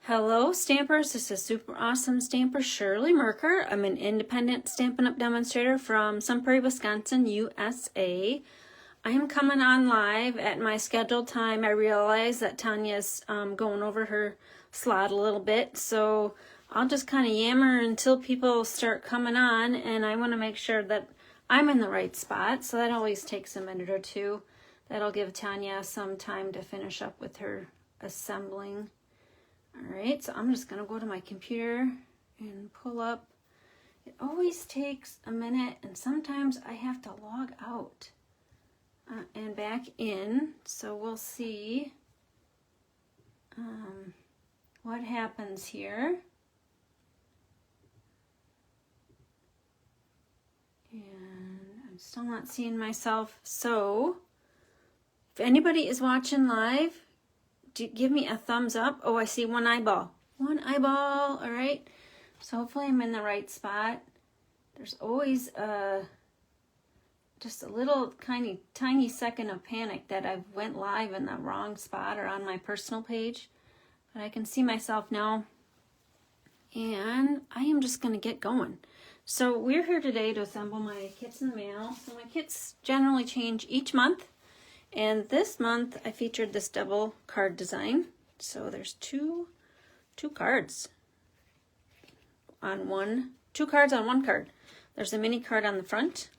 Hello Stampers, this is super awesome stamper Shirley Merker. I'm an independent Stampin' Up! Demonstrator from Sun Prairie, Wisconsin, USA. I am coming on live at my scheduled time. I realize that Tanya's going over her slot a little bit, so I'll just kind of yammer until people start coming on, and I want to make sure that I'm in the right spot, so that always takes a minute or two. That'll give Tanya some time to finish up with her assembling. All right, so I'm just gonna go to my computer and pull up. It always takes a minute, and sometimes I have to log out and back in. So we'll see what happens here. And I'm still not seeing myself. So if anybody is watching live, give me a thumbs up. Oh, I see one eyeball. One eyeball, all right. So hopefully I'm in the right spot. There's always just a little tiny second of panic that I went live in the wrong spot or on my personal page. But I can see myself now. And I am just gonna get going. So we're here today to assemble my kits in the mail. So my kits generally change each month. And this month I featured this double card design. So there's two cards on one, two cards on one card. There's a mini card on the front.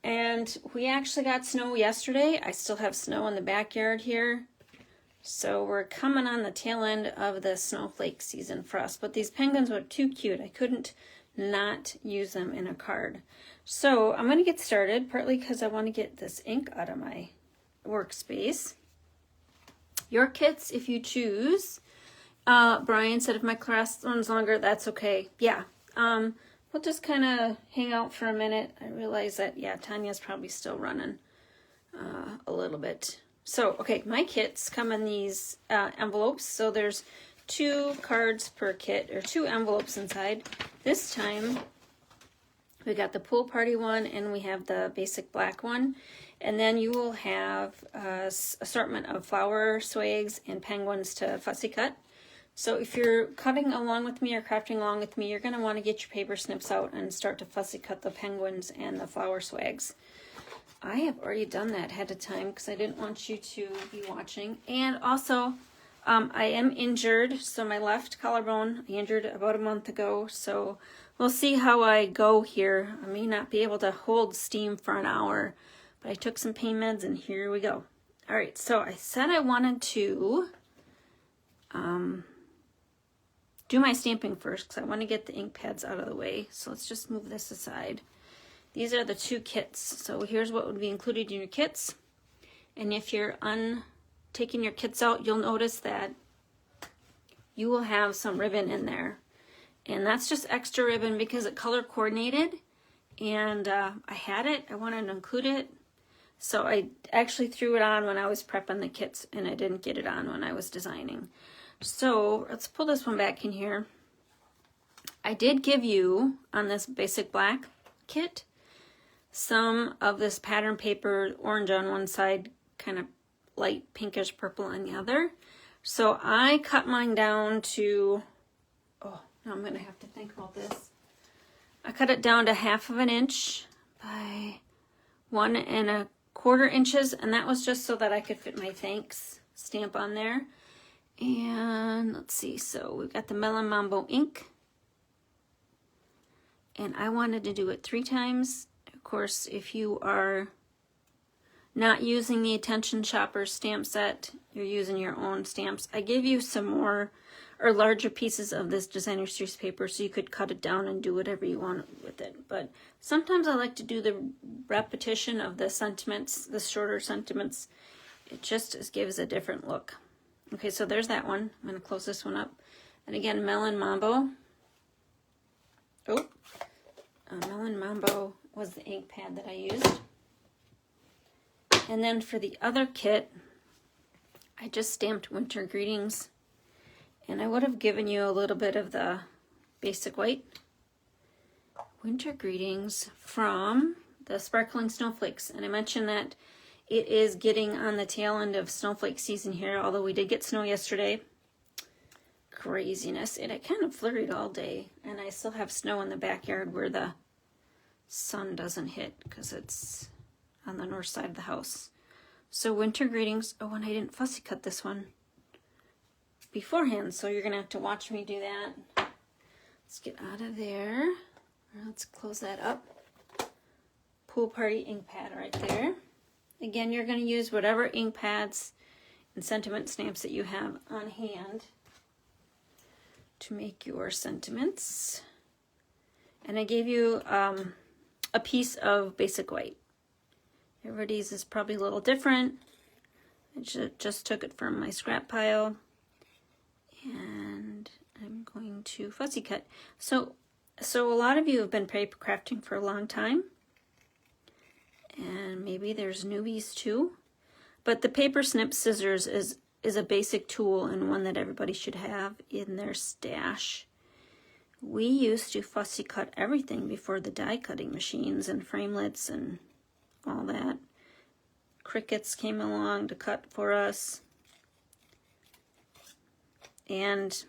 And we actually got snow yesterday. I still have snow in the backyard here. So we're coming on the tail end of the snowflake season for us. But these penguins were too cute. I couldn't not use them in a card. So I'm gonna get started, partly because I want to get this ink out of my workspace. Your kits, if you choose. Brian said if my class runs longer, that's okay. Yeah. We'll just kind of hang out for a minute. I realize that, yeah, Tanya's probably still running a little bit. So, okay, my kits come in these envelopes. So there's 2 cards per kit, or 2 envelopes inside. This time, we got the pool party one, and we have the basic black one. And then you will have an assortment of flower swags and penguins to fussy cut. So if you're cutting along with me or crafting along with me, you're going to want to get your paper snips out and start to fussy cut the penguins and the flower swags. I have already done that ahead of time because I didn't want you to be watching. And also, I am injured, so my left collarbone, I injured about a month ago, so we'll see how I go here. I may not be able to hold steam for an hour, but I took some pain meds and here we go. All right, so I said I wanted to do my stamping first because I want to get the ink pads out of the way. So let's just move this aside. These are the 2 kits. So here's what would be included in your kits. And if you're taking your kits out, you'll notice that you will have some ribbon in there. And that's just extra ribbon because it color coordinated. And I had it, I wanted to include it. So I actually threw it on when I was prepping the kits, and I didn't get it on when I was designing. So let's pull this one back in here. I did give you, on this basic black kit, some of this pattern paper, orange on one side, kind of light pinkish purple on the other. So I cut mine down to, oh, now I'm going to have to think about this. I cut it down to 1/2 inch by 1 1/4 inches, and that was just so that I could fit my thanks stamp on there. And let's see, so we've got the Melon Mambo ink, and I wanted to do it 3 times. Of course, if you are not using the Attention Shopper stamp set, you're using your own stamps. I gave you some more or larger pieces of this Designer Series paper so you could cut it down and do whatever you want with it. But sometimes I like to do the repetition of the sentiments, the shorter sentiments. It just gives a different look. Okay, so there's that one. I'm going to close this one up. And again, Melon Mambo. Oh, Melon Mambo was the ink pad that I used. And then for the other kit, I just stamped Winter Greetings. And I would have given you a little bit of the basic white. Winter Greetings from the Sparkling Snowflakes. And I mentioned that it is getting on the tail end of snowflake season here, although we did get snow yesterday. craziness. It kind of flurried all day, and I still have snow in the backyard where the sun doesn't hit because it's on the north side of the house. So winter greetings. Oh, and I didn't fussy cut this one beforehand, so you're gonna have to watch me do that. Let's get out of there. Let's close that up. Pool Party ink pad right there. Again, you're going to use whatever ink pads and sentiment stamps that you have on hand to make your sentiments. And I gave you a piece of basic white. Everybody's is probably a little different. I just took it from my scrap pile. And I'm going to fussy cut. So a lot of you have been paper crafting for a long time. And maybe there's newbies too. But the paper snip scissors is a basic tool and one that everybody should have in their stash. We used to fussy cut everything before the die cutting machines and framelits and all that. Crickets came along to cut for us. And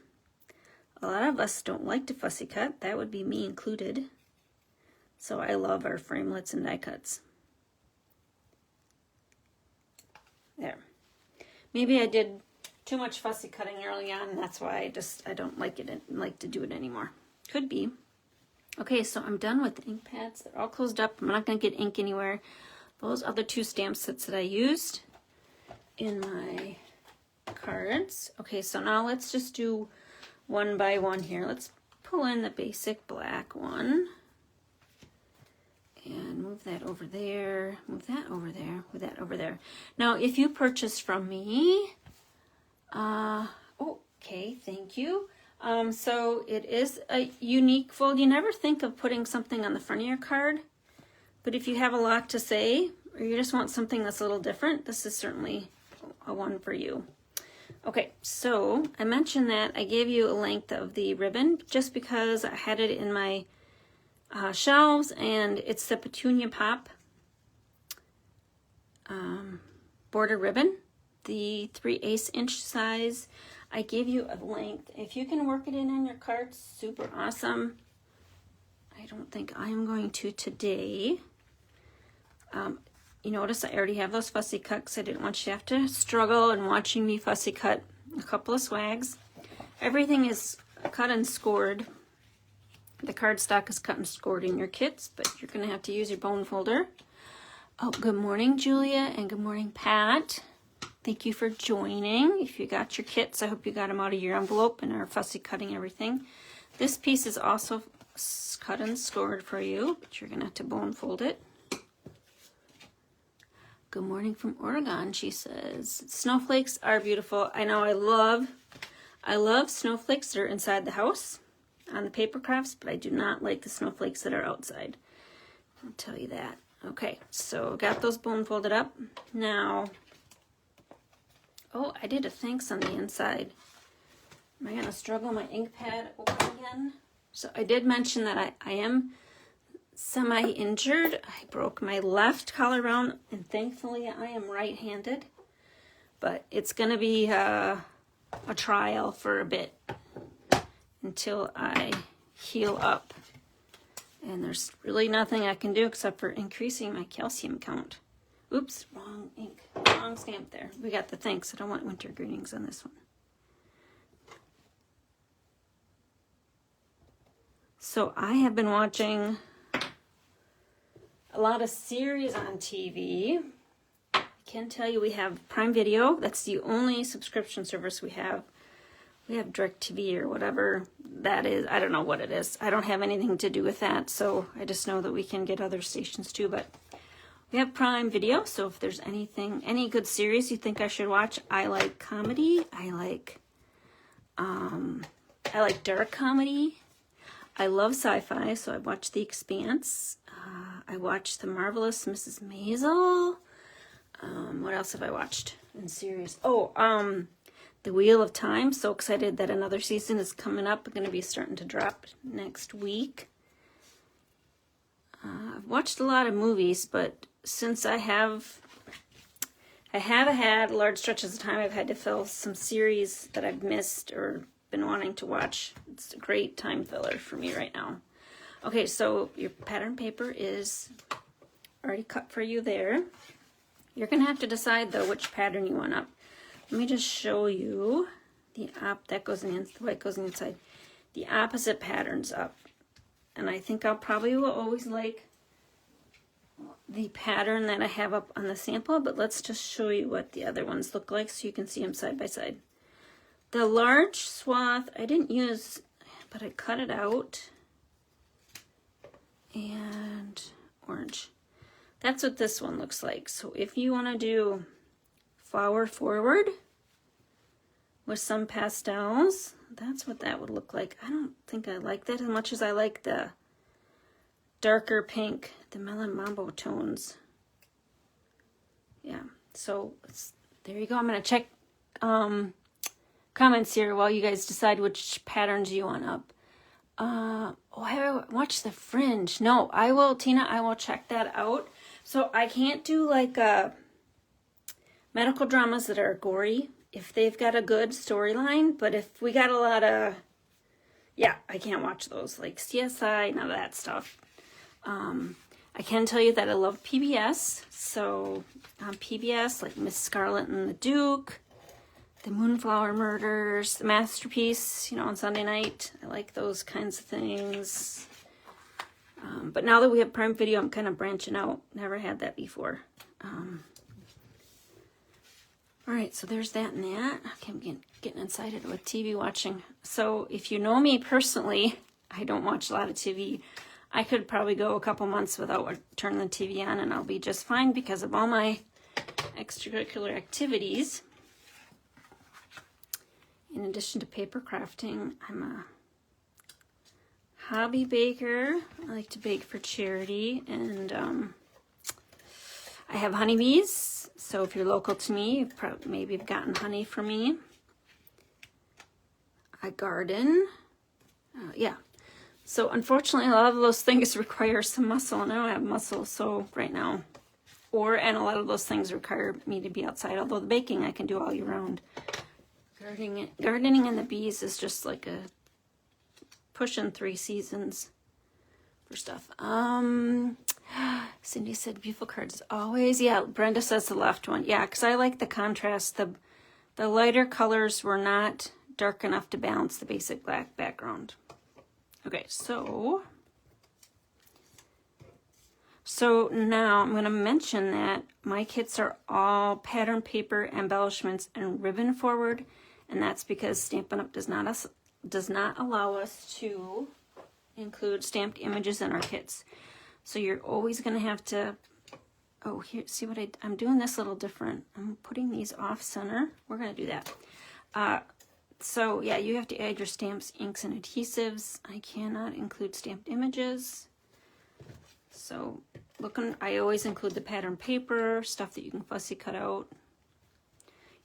a lot of us don't like to fussy cut. That would be me included. So I love our framelits and die cuts. There. Maybe I did too much fussy cutting early on, and that's why I don't like to do it anymore. Could be. Okay, so I'm done with the ink pads. They're all closed up. I'm not going to get ink anywhere. Those other two stamp sets that I used in my cards. Okay, so now let's just do one by one here. Let's pull in the basic black one. And move that over there, move that over there, move that over there. Now, if you purchase from me, okay, thank you. So it is a unique fold. You never think of putting something on the front of your card, but if you have a lot to say, or you just want something that's a little different, this is certainly a one for you. Okay, so I mentioned that I gave you a length of the ribbon just because I had it in my shelves, and it's the Petunia Pop border ribbon, the 3/8 inch size. I gave you a length. If you can work it in your cards, super awesome. I don't think I'm going to today. You notice I already have those fussy cuts. I didn't want you to have to struggle in watching me fussy cut a couple of swags. Everything is cut and scored. The cardstock is cut and scored in your kits, but you're going to have to use your bone folder. Oh, good morning, Julia, and good morning, Pat. Thank you for joining. If you got your kits, I hope you got them out of your envelope and are fussy cutting everything. This piece is also cut and scored for you, but you're going to have to bone fold it. Good morning from Oregon, she says. Snowflakes are beautiful. I know I love snowflakes that are inside the house on the paper crafts, but I do not like the snowflakes that are outside. I'll tell you that. Okay, so got those bone folded up. Now, oh, I did a thanks on the inside. Am I gonna struggle my ink pad open again? So I did mention that I am semi-injured. I broke my left collarbone, and thankfully I am right-handed, but it's gonna be a trial for a bit until I heal up. And there's really nothing I can do except for increasing my calcium count. Oops, wrong ink, wrong stamp there. We got the thanks. I don't want winter greetings on this one. So I have been watching a lot of series on TV. I can tell you we have Prime Video. That's the only subscription service we have. We have DirecTV or whatever that is. I don't know what it is. I don't have anything to do with that, so I just know that we can get other stations too. But we have Prime Video, so if there's any good series you think I should watch, I like comedy. I like dark comedy. I love sci-fi, so I watch The Expanse. I watched The Marvelous Mrs. Maisel. What else have I watched in series? The Wheel of Time. So excited that another season is coming up. I'm going to be starting to drop next week. I've watched a lot of movies, but since I have had large stretches of time, I've had to fill some series that I've missed or been wanting to watch. It's a great time filler for me right now. Okay, so your pattern paper is already cut for you there. You're going to have to decide, though, which pattern you want up. Let me just show you the that goes in, the white goes inside. The opposite patterns up. And I think I'll probably will always like the pattern that I have up on the sample, but let's just show you what the other ones look like so you can see them side by side. The large swath I didn't use, but I cut it out. And orange. That's what this one looks like. So if you want to do flower forward with some pastels, that's what that would look like. I don't think I like that as much as I like the darker pink, the Melon Mambo tones. Yeah, so there you go. I'm going to check comments here while you guys decide which patterns you want up. Oh, I haven't watched The Fringe. No, I will, Tina, I will check that out. So I can't do like medical dramas that are gory if they've got a good storyline, but if we got a lot of, yeah, I can't watch those, like CSI, none of that stuff. I can tell you that I love PBS, so on PBS, like Miss Scarlet and the Duke, the Moonflower Murders, the Masterpiece, you know, on Sunday night. I like those kinds of things. But now that we have Prime Video, I'm kind of branching out. Never had that before. All right, so there's that and that. Okay, I'm getting excited with TV watching. So if you know me personally, I don't watch a lot of TV. I could probably go a couple months without turning the TV on, and I'll be just fine because of all my extracurricular activities. In addition to paper crafting, I'm a hobby baker. I like to bake for charity, and I have honeybees. So if you're local to me, you've maybe have gotten honey from me. I garden. Yeah. So unfortunately, a lot of those things require some muscle, and I don't have muscle, so right now. And a lot of those things require me to be outside, although the baking I can do all year round. Gardening and the bees is just like a pushing 3 seasons for stuff. Cindy said beautiful cards always. Yeah, Brenda says the left one. Yeah, because I like the contrast. The lighter colors were not dark enough to balance the basic black background. Okay, so now I'm going to mention that my kits are all pattern paper embellishments and ribbon forward, and that's because Stampin' Up! does not allow us to include stamped images in our kits. So you're always going to have to, oh, here, see what I'm doing this a little different. I'm putting these off center. We're going to do that. So yeah, you have to add your stamps, inks, and adhesives. I cannot include stamped images. So I always include the pattern paper, stuff that you can fussy cut out.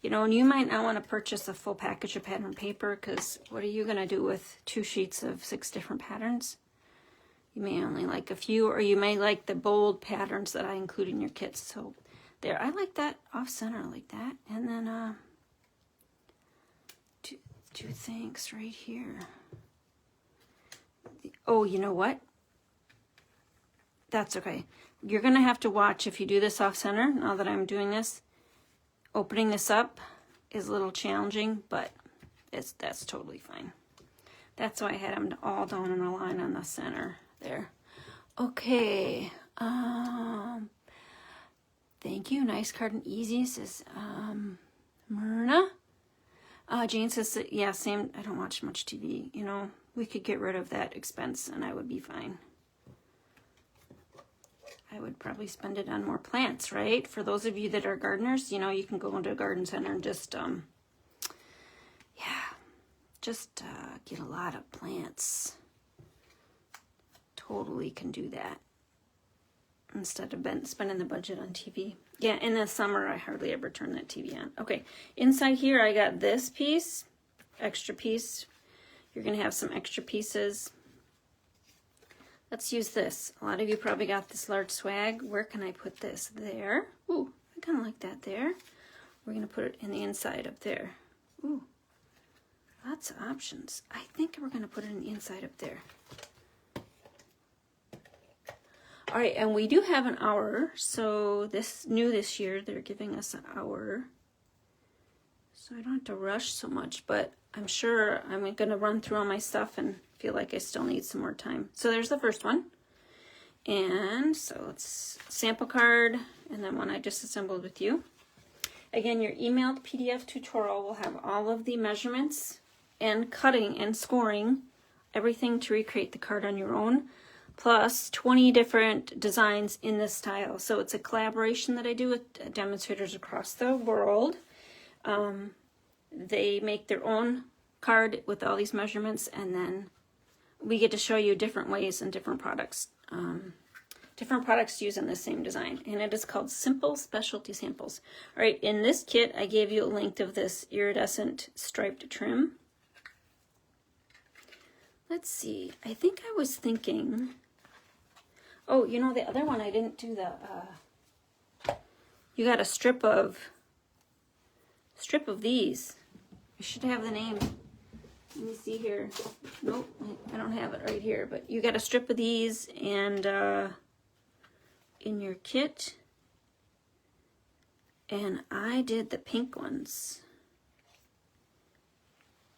You know, and you might not want to purchase a full package of pattern paper, because what are you going to do with 2 sheets of 6 different patterns? You may only like a few, or you may like the bold patterns that I include in your kits. So there, I like that off center like that. And then two things right here. Oh, you know what? That's okay. You're going to have to watch if you do this off center. Now that I'm doing this, opening this up is a little challenging, but that's totally fine. That's why I had them all down in a line on the center there. Okay. Thank you. Nice card and easy, says Myrna. Jane says, yeah, same. I don't watch much TV. You know, we could get rid of that expense and I would be fine. I would probably spend it on more plants, right? For those of you that are gardeners, you know, you can go into a garden center and just, get a lot of plants. Totally can do that instead of spending the budget on TV. Yeah, in the summer, I hardly ever turn that TV on. Okay, inside here, I got this piece, extra piece. You're going to have some extra pieces. Let's use this. A lot of you probably got this large swag. Where can I put this? There. Ooh, I kind of like that there. We're going to put it in the inside up there. Ooh, lots of options. I think we're going to put it on the inside up there. All right, and we do have an hour. So this year, they're giving us an hour. So I don't have to rush so much, but I'm sure I'm going to run through all my stuff and feel like I still need some more time. So there's the first one. And so it's sample card and then one I just assembled with you. Again, your emailed PDF tutorial will have all of the measurements and cutting and scoring, everything to recreate the card on your own, plus 20 different designs in this style. So it's a collaboration that I do with demonstrators across the world. They make their own card with all these measurements, and then we get to show you different ways and different products using the same design, and it is called Simple Specialty Samples. All right, in this kit, I gave you a link of this iridescent striped trim. Let's see, I think I was thinking, oh, you know, the other one I didn't do the, you got a strip of these. I should have the name. Let me see here. Nope, I don't have it right here, but you got a strip of these, and in your kit, and I did the pink ones.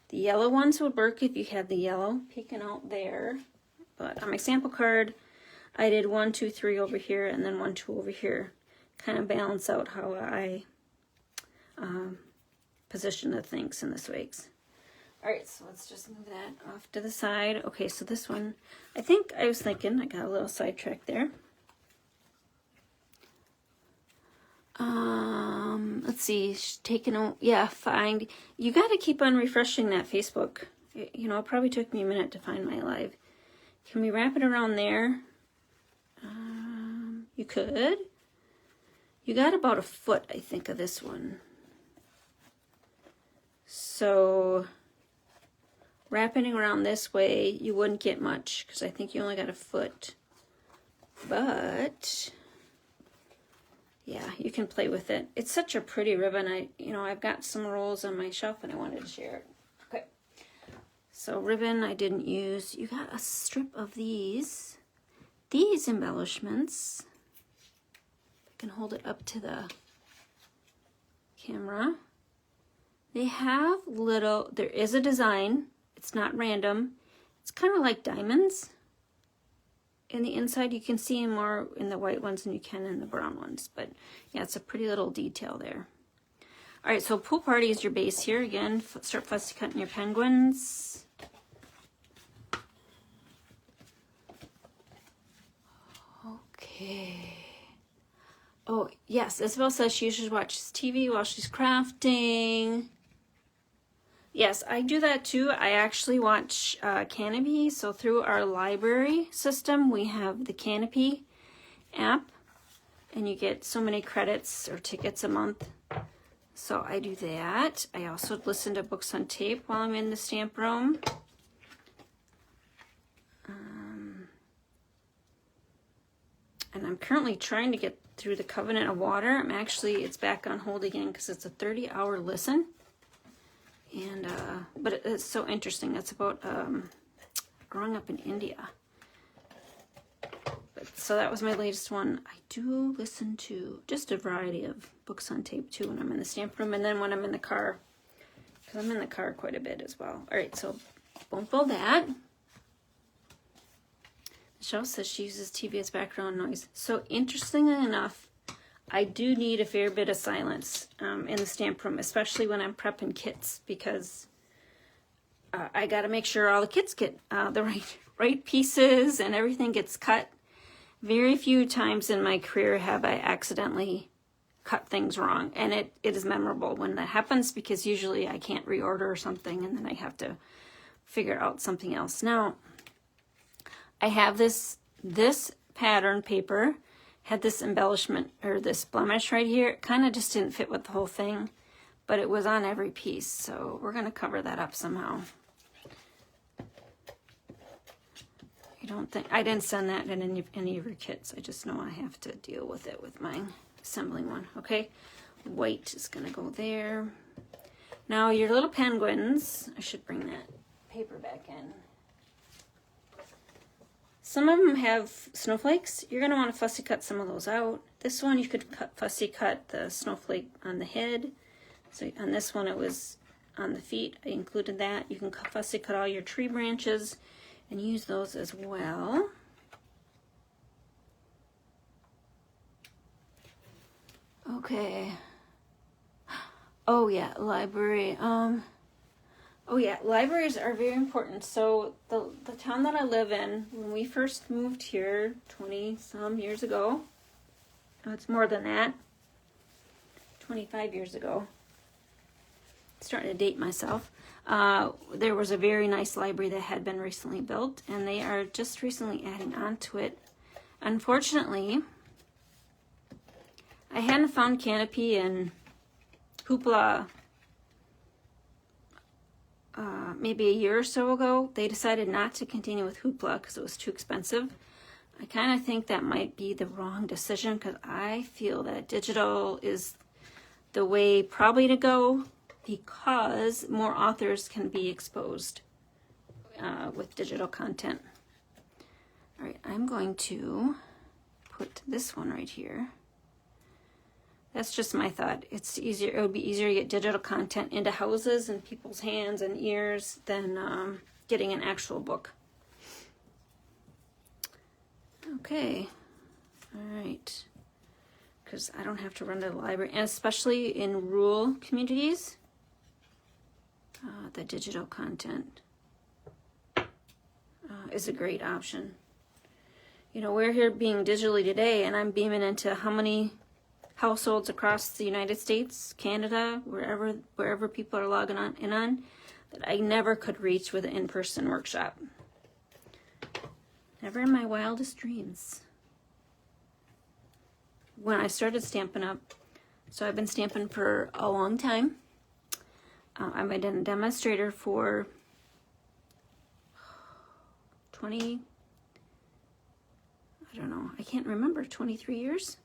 The yellow ones would work if you had the yellow peeking out there, but on my sample card I did 1, 2, 3 over here and then 1, 2 over here, kind of balance out how I position the things in the swags. All right, so let's just move that off to the side. Okay, so this one, I think I was thinking, I got a little sidetracked there. Let's see, taking out, yeah, find, you got to keep on refreshing that Facebook. You know, it probably took me a minute to find my live. Can we wrap it around there? You could. You got about a foot, I think, of this one. So wrapping it around this way, you wouldn't get much because I think you only got a foot. But yeah, you can play with it. It's such a pretty ribbon. I've got some rolls on my shelf and I wanted to share it. Okay. So ribbon I didn't use. You got a strip of these embellishments. I can hold it up to the camera. They have there is a design. It's not random. It's kind of like diamonds. In the inside, you can see more in the white ones than you can in the brown ones. But yeah, it's a pretty little detail there. All right, so Pool Party is your base here. Again, start fussy cutting your penguins. Okay. Oh, yes, Isabel says she usually watches TV while she's crafting. Yes, I do that too. I actually watch Canopy. So through our library system, we have the Canopy app, and you get so many credits or tickets a month. So I do that. I also listen to books on tape while I'm in the stamp room. And I'm currently trying to get through the Covenant of Water. It's back on hold again because it's a 30-hour listen. And but it's so interesting. It's about growing up in India. So that was my latest one. I do listen to just a variety of books on tape too when I'm in the stamp room, and then when I'm in the car, because I'm in the car quite a bit as well. All right, so won't fold that. Michelle says she uses TV as background noise. So interestingly enough, I do need a fair bit of silence in the stamp room, especially when I'm prepping kits, because I got to make sure all the kits get the right pieces and everything gets cut. Very few times in my career have I accidentally cut things wrong, and it is memorable when that happens, because usually I can't reorder something and then I have to figure out something else. Now, I have this pattern paper, had this embellishment or this blemish right here. It kind of just didn't fit with the whole thing, but it was on every piece, so we're going to cover that up somehow. I didn't send that in any of your kits. I just know I have to deal with it with my assembling one. Okay, white is going to go there. Now your little penguins, I should bring that paper back in. Some of them have snowflakes. You're going to want to fussy cut some of those out. This one you could fussy cut the snowflake on the head. So on this one it was on the feet. I included that. You can fussy cut all your tree branches and use those as well. Okay. Oh yeah, library. Oh yeah, libraries are very important. So the town that I live in, when we first moved here 20 some years ago, oh, it's more than that, 25 years ago, starting to date myself, there was a very nice library that had been recently built, and they are just recently adding on to it. Unfortunately, I hadn't found Canopy and Hoopla maybe a year or so ago. They decided not to continue with Hoopla because it was too expensive. I kind of think that might be the wrong decision because I feel that digital is the way probably to go because more authors can be exposed with digital content. All right, I'm going to put this one right here. That's just my thought. It's easier. It would be easier to get digital content into houses and people's hands and ears than getting an actual book. Okay. All right. Because I don't have to run to the library, and especially in rural communities, the digital content is a great option. You know, we're here being digitally today, and I'm beaming into how many households across the United States, Canada, wherever people are logging on that I never could reach with an in-person workshop. Never in my wildest dreams. When I started Stampin' Up, so I've been stamping for a long time. I've been a demonstrator for 20, I don't know, I can't remember, 23 years?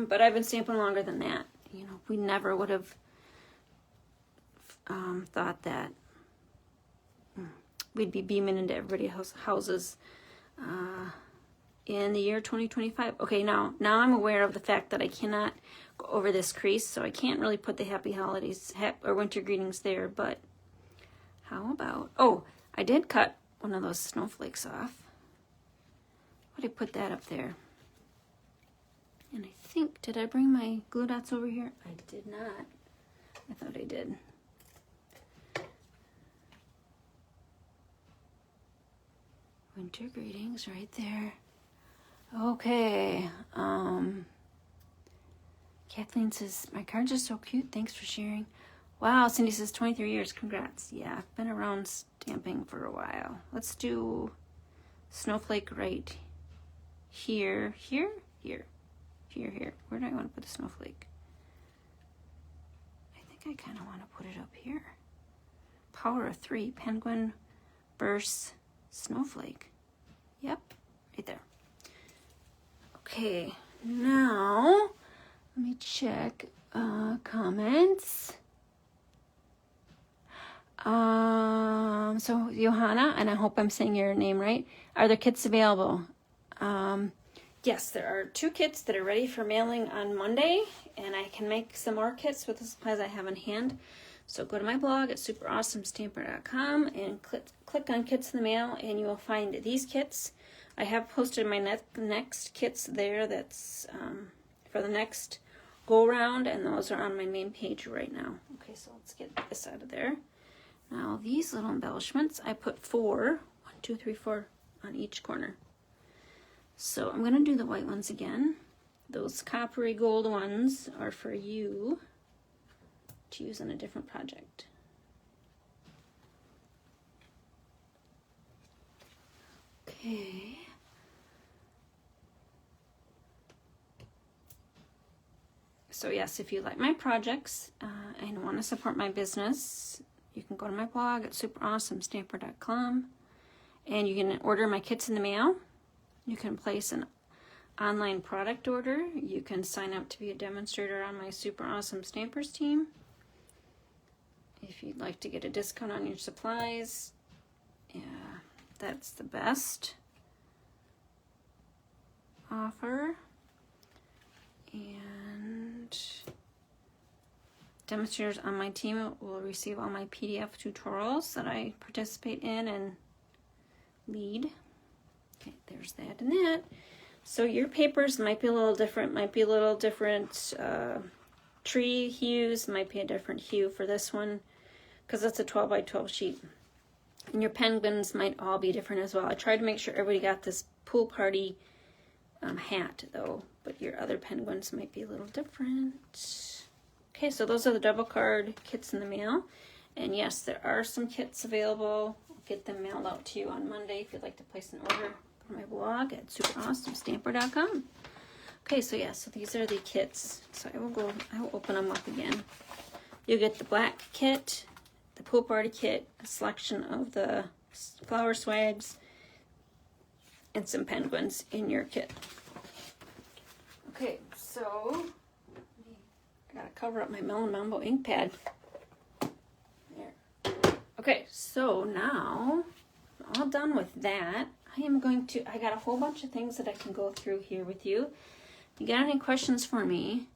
But I've been stamping longer than that. You know, we never would have thought that we'd be beaming into everybody's houses in the year 2025. Okay, now I'm aware of the fact that I cannot go over this crease, so I can't really put the happy holidays or winter greetings there, but how about, oh, I did cut one of those snowflakes off. Why did I put that up there? And I think, did I bring my glue dots over here? I did not. I thought I did. Winter greetings right there. Okay. Kathleen says, my cards are so cute. Thanks for sharing. Wow, Cindy says 23 years. Congrats. Yeah, I've been around stamping for a while. Let's do snowflake right here. Here. Where do I want to put the snowflake? I think I kind of want to put it up here. Power of 3, penguin, burst, snowflake. Yep, right there. Okay, now let me check comments. So Johanna, and I hope I'm saying your name right. Are there kits available? Yes, there are 2 kits that are ready for mailing on Monday, and I can make some more kits with the supplies I have in hand. So go to my blog at superawesomestamper.com and click on Kits in the Mail, and you will find these kits. I have posted my next kits there. That's for the next go round, and those are on my main page right now. Okay, so let's get this out of there. Now these little embellishments, I put 4, 1, 2, 3, 4 on each corner. So I'm going to do the white ones again. Those coppery gold ones are for you to use on a different project. Okay. So yes, if you like my projects and want to support my business, you can go to my blog at superawesomestamper.com, and you can order my kits in the mail. You can place an online product order. You can sign up to be a demonstrator on my Super Awesome Stampers team. if you'd like to get a discount on your supplies, yeah, that's the best offer. And demonstrators on my team will receive all my PDF tutorials that I participate in and lead. Okay, there's that and that. So your papers might be a little different, tree hues, might be a different hue for this one because it's a 12 by 12 sheet. And your penguins might all be different as well. I tried to make sure everybody got this pool party hat though, but your other penguins might be a little different. Okay, so those are the double card kits in the mail. And yes, there are some kits available. I'll get them mailed out to you on Monday if you'd like to place an order. Go to my blog at superawesomestamper.com. Okay, so yeah, so these are the kits. So I will open them up again. You'll get the black kit, the pool party kit, a selection of the flower swags, and some penguins in your kit. Okay, so I gotta cover up my Melon Mambo ink pad. There. Okay, so now I'm all done with that. I got a whole bunch of things that I can go through here with you. If you got any questions for me,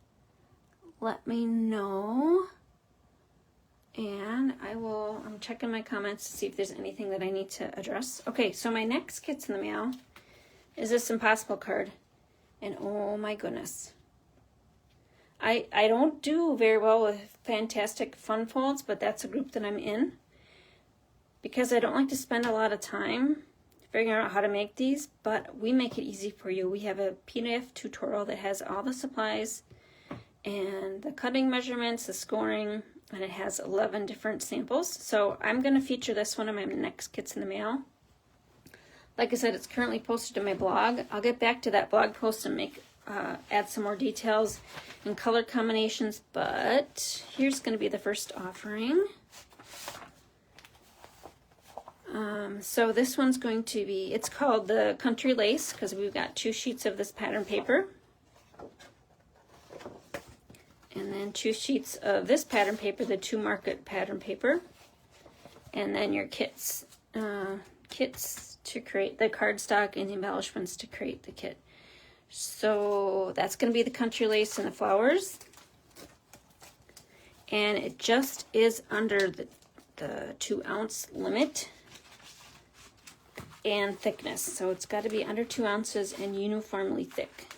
let me know. And I'm checking my comments to see if there's anything that I need to address. Okay, so my next kit's in the mail is this Impossible card. And oh my goodness. I don't do very well with Fantastic Fun Folds, but that's a group that I'm in. Because I don't like to spend a lot of time figuring out how to make these, but we make it easy for you. We have a PDF tutorial that has all the supplies and the cutting measurements, the scoring, and it has 11 different samples. So I'm going to feature this one in my next Kits in the Mail. Like I said, it's currently posted to my blog. I'll get back to that blog post and add some more details and color combinations, but here's going to be the first offering. So this one's going to be, it's called the Country Lace because we've got 2 sheets of this pattern paper. And then 2 sheets of this pattern paper, the 2 Market pattern paper. And then your kits to create the cardstock and the embellishments to create the kit. So that's going to be the Country Lace and the flowers. And it just is under the 2-ounce limit and thickness. So it's got to be under 2 ounces and uniformly thick.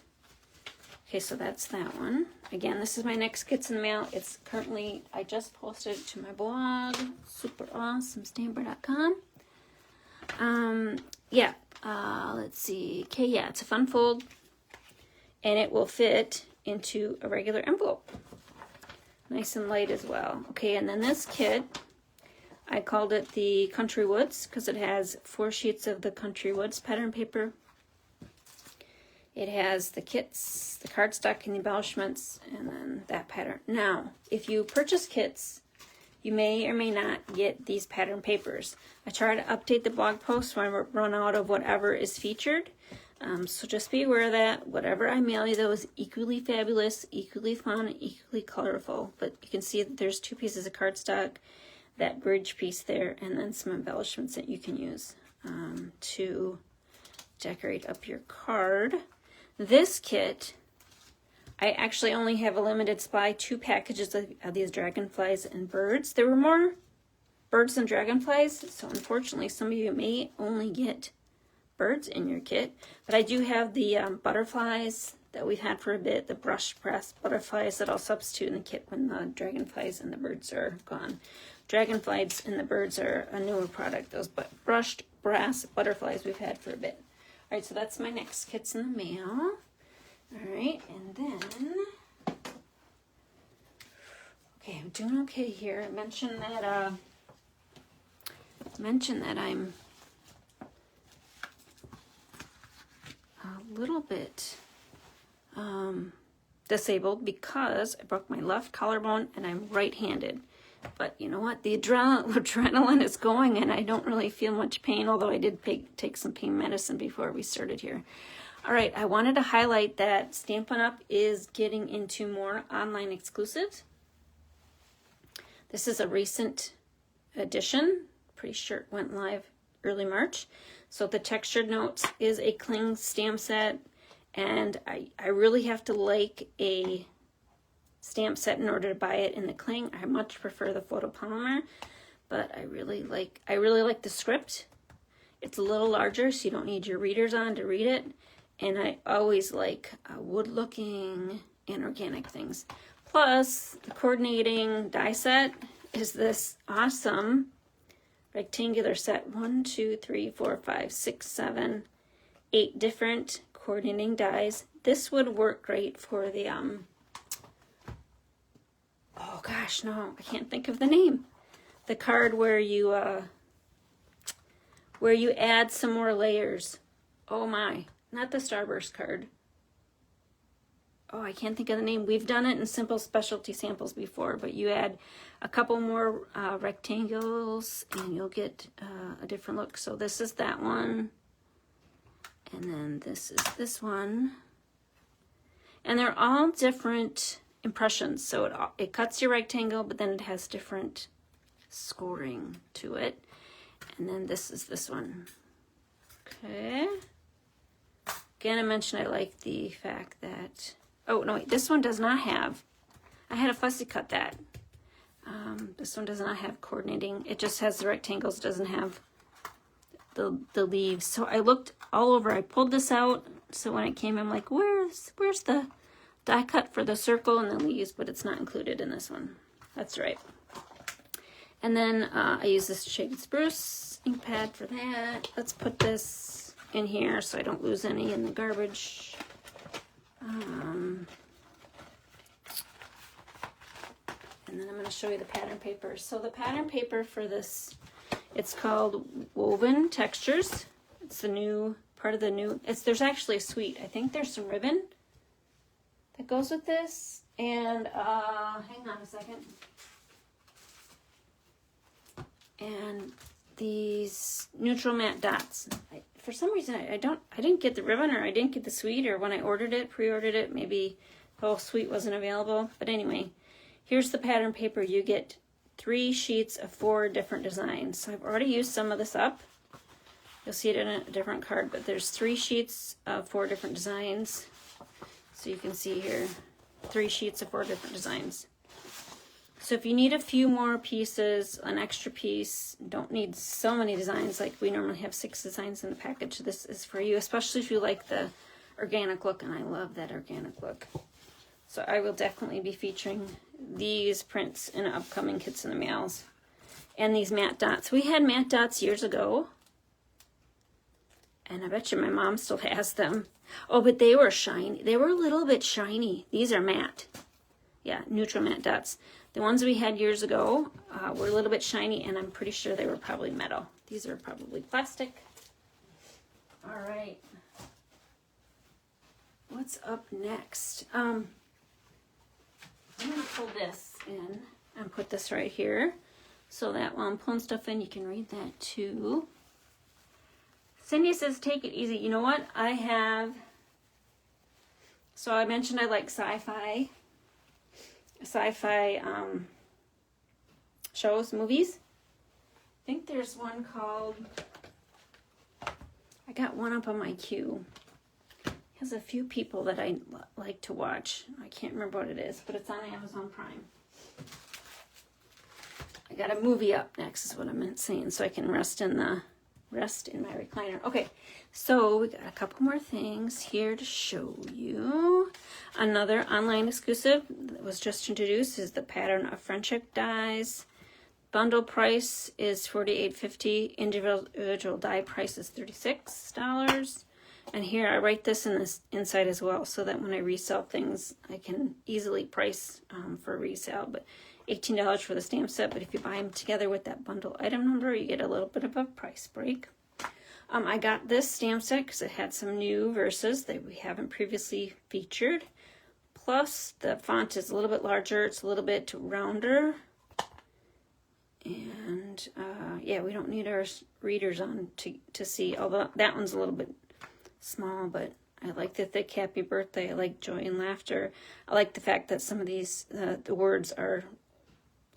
Okay, so that's that one. Again, this is my next Kits in the Mail. It's currently, I just posted it to my blog, superawesomestamper.com. Let's see. Okay, yeah, it's a fun fold. And it will fit into a regular envelope. Nice and light as well. Okay, and then this kit, I called it the Country Woods because it has 4 sheets of the Country Woods pattern paper. It has the kits, the cardstock and the embellishments, and then that pattern. Now, if you purchase kits, you may or may not get these pattern papers. I try to update the blog post when I run out of whatever is featured. So just be aware of that. Whatever I mail you, though, is equally fabulous, equally fun, equally colorful. But you can see that there's 2 pieces of cardstock, that bridge piece there, and then some embellishments that you can use to decorate up your card. This kit, I actually only have a limited supply, 2 packages of these dragonflies and birds. There were more birds than dragonflies, so unfortunately some of you may only get birds in your kit. But I do have the butterflies that we've had for a bit, the brushed brass butterflies that I'll substitute in the kit when the dragonflies and the birds are gone. Dragonflies and the birds are a newer product. Those brushed brass butterflies we've had for a bit. All right, so that's my next Kits in the Mail. All right, and then, okay, I'm doing okay here. I mentioned that I'm a little bit disabled because I broke my left collarbone and I'm right-handed. But you know what? The adrenaline is going and I don't really feel much pain, although I did take some pain medicine before we started here. All right, I wanted to highlight that Stampin' Up! Is getting into more online exclusives. This is a recent addition. Pretty sure it went live early March. So the Textured Notes is a cling stamp set, and I really have to like a stamp set in order to buy it in the cling. I much prefer the photopolymer, but I really like the script. It's a little larger, so you don't need your readers on to read it. And I always like wood looking and organic things. Plus, the coordinating die set is this awesome rectangular set. 1, 2, 3, 4, 5, 6, 7, 8 different coordinating dies. This would work great for the oh gosh, no, I can't think of the name. The card where you add some more layers. Oh my, not the Starburst card. Oh, I can't think of the name. We've done it in Simple Specialty Samples before, but you add a couple more rectangles and you'll get a different look. So this is that one. And then this is this one. And they're all different impressions. So it cuts your rectangle, but then it has different scoring to it. And then this is this one. Okay. Again, I mentioned I like the fact that, oh no, wait, this one does not have, I had a fussy cut that. This one does not have coordinating. It just has the rectangles, doesn't have the leaves. So I looked all over. I pulled this out. So when it came, I'm like, where's the die cut for the circle and the leaves? But it's not included in this one. That's right. And then I use this Shaded Spruce ink pad for that. Let's put this in here so I don't lose any in the garbage. And then I'm going to show you the pattern paper. So the pattern paper for this, it's called Woven Textures. It's the new part of the new. There's actually a suite. I think there's some ribbon that goes with this. And hang on a second. And these neutral matte dots. For some reason, I didn't get the ribbon, or I didn't get the suite, or when I ordered it, pre-ordered it, maybe the whole suite wasn't available. But anyway, here's the pattern paper. You get 3 sheets of 4 different designs. So I've already used some of this up. You'll see it in a different card, but there's 3 sheets of 4 different designs. So you can see here, 3 sheets of 4 different designs. So if you need a few more pieces, an extra piece, don't need so many designs, like we normally have 6 designs in the package, this is for you, especially if you like the organic look, and I love that organic look. So I will definitely be featuring these prints in upcoming Kits in the Mails. And these matte dots. We had matte dots years ago, and I bet you my mom still has them. Oh, but they were shiny. They were a little bit shiny. These are matte. Yeah, neutral matte dots. The ones we had years ago were a little bit shiny, and I'm pretty sure they were probably metal. These are probably plastic. All right. What's up next? I'm going to pull this in and put this right here so that while I'm pulling stuff in, you can read that too. Cindy says, take it easy. You know what? So I mentioned I like sci-fi shows, movies. I think there's one called, I got one up on my queue. It has a few people that I like to watch. I can't remember what it is, but it's on Amazon Prime. I got a movie up next is what I meant saying, so I can rest in my recliner. Okay, so we got a couple more things here to show you. Another online exclusive that was just introduced is the Pattern of Friendship dies. Bundle price is $48.50. Individual die price is $36. And here I write this in this inside as well, so that when I resell things, I can easily price for resale. But $18 for the stamp set, but if you buy them together with that bundle item number, you get a little bit of a price break. I got this stamp set because it had some new verses that we haven't previously featured. Plus, the font is a little bit larger. It's a little bit rounder. And, yeah, we don't need our readers on to see, although that one's a little bit small, but I like the thick happy birthday. I like joy and laughter. I like the fact that some of these, the words are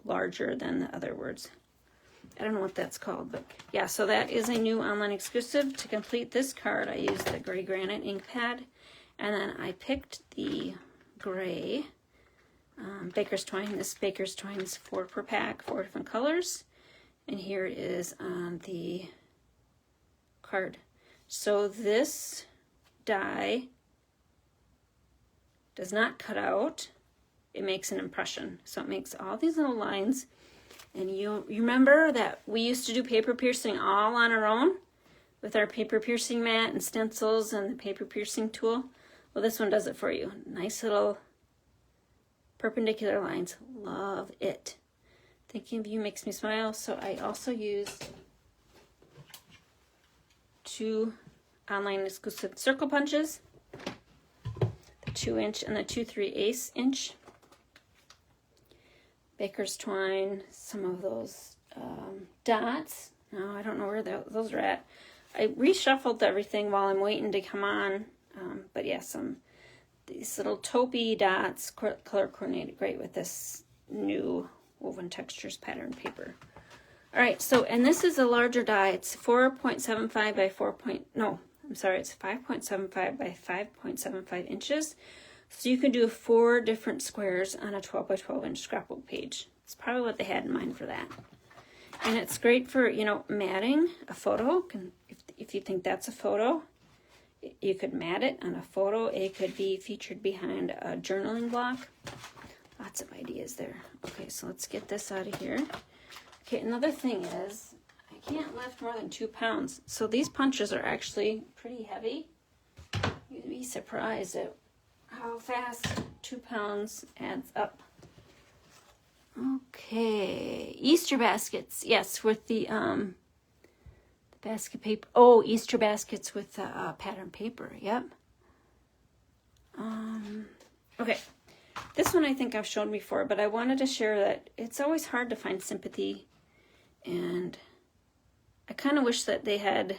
larger than the other words. I don't know what that's called, but yeah, so that is a new online exclusive. To complete this card, I used the gray granite ink pad, and then I picked the gray Baker's Twine. This Baker's Twine is 4 per pack, 4 different colors, and here it is on the card. So this die does not cut out, it makes an impression. So it makes all these little lines. And you remember that we used to do paper piercing all on our own with our paper piercing mat and stencils and the paper piercing tool? Well, this one does it for you. Nice little perpendicular lines. Love it. Thinking of you makes me smile. So I also used 2 online exclusive circle punches, the 2-inch and the 2/3/8 inch. Baker's Twine, some of those dots. No, I don't know where those are at. I reshuffled everything while I'm waiting to come on. But yeah, these little taupey dots, color coordinated great with this new Woven Textures pattern paper. All right, so, and this is a larger die. It's 4.75 by it's 5.75 by 5.75 inches. So you can do 4 different squares on a 12 by 12 inch scrapbook page. It's probably what they had in mind for that. And it's great for, you know, matting a photo. If you think that's a photo, you could mat it on a photo. It could be featured behind a journaling block. Lots of ideas there. Okay, so let's get this out of here. Okay, another thing is, I can't lift more than 2 pounds. So these punches are actually pretty heavy. You'd be surprised at how fast 2 pounds adds up. Okay, Easter baskets. Yes, with the basket paper. Oh, Easter baskets with the pattern paper. Yep. Okay, this one I think I've shown before, but I wanted to share that it's always hard to find sympathy, and I kind of wish that they had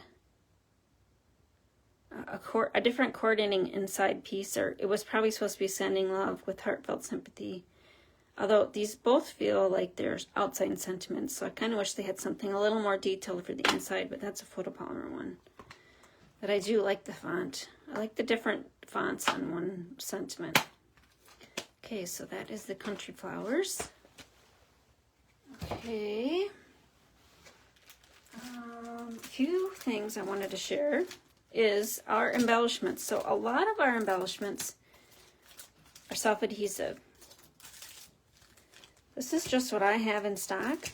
a different coordinating inside piece, or it was probably supposed to be sending love with heartfelt sympathy. Although these both feel like they're outside sentiments, so I kind of wish they had something a little more detailed for the inside, but that's a photopolymer one. But I do like the font. I like the different fonts on one sentiment. Okay, so that is the Country Flowers. Okay. A few things I wanted to share is our embellishments. So a lot of our embellishments are self-adhesive. This is just what I have in stock.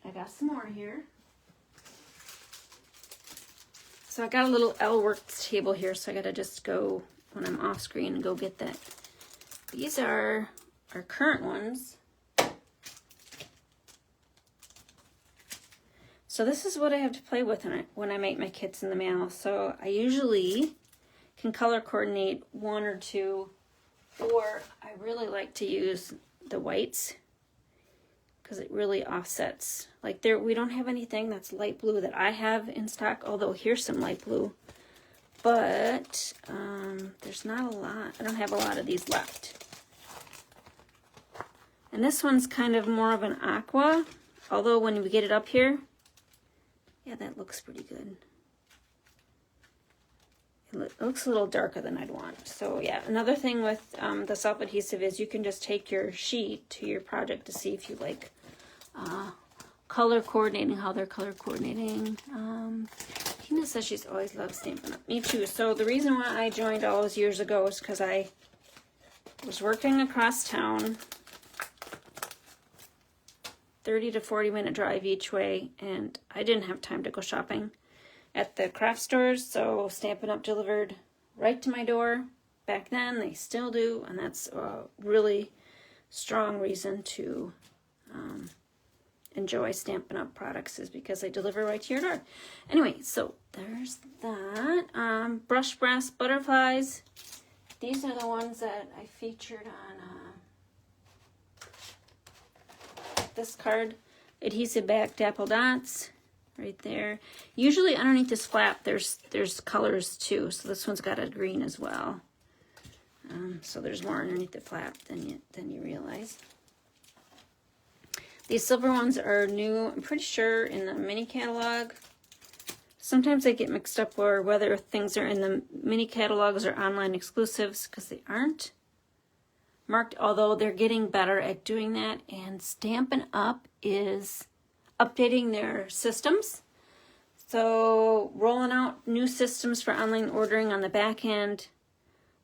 I got some more here. So I got a little L work table here, so I gotta just go when I'm off screen and go get that. These are our current ones. So this is what I have to play with when I make my kits in the mail. So I usually can color coordinate 1 or 2, or I really like to use the whites because it really offsets. Like we don't have anything that's light blue that I have in stock, although here's some light blue. But there's not a lot. I don't have a lot of these left. And this one's kind of more of an aqua, although when we get it up here, yeah, that looks pretty good. It looks a little darker than I'd want. So yeah, another thing with the self-adhesive is you can just take your sheet to your project to see if you like color coordinating, how they're color coordinating. Tina says she's always loved Stampin' Up. Me too. So the reason why I joined all those years ago is because I was working across town, 30 to 40 minute drive each way, and I didn't have time to go shopping at the craft stores, so Stampin' Up delivered right to my door. Back then, they still do, and that's a really strong reason to enjoy Stampin' Up products, is because they deliver right to your door. Anyway, so there's that. Brush brass butterflies. These are the ones that I featured on this card. Adhesive back dapple dots right there. Usually underneath this flap there's colors too, so this one's got a green as well. So there's more underneath the flap than you realize. These silver ones are new, I'm pretty sure, in the mini catalog. Sometimes I get mixed up whether things are in the mini catalogs or online exclusives, because they aren't marked, although they're getting better at doing that. And Stampin' Up! Is updating their systems. So rolling out new systems for online ordering on the back end.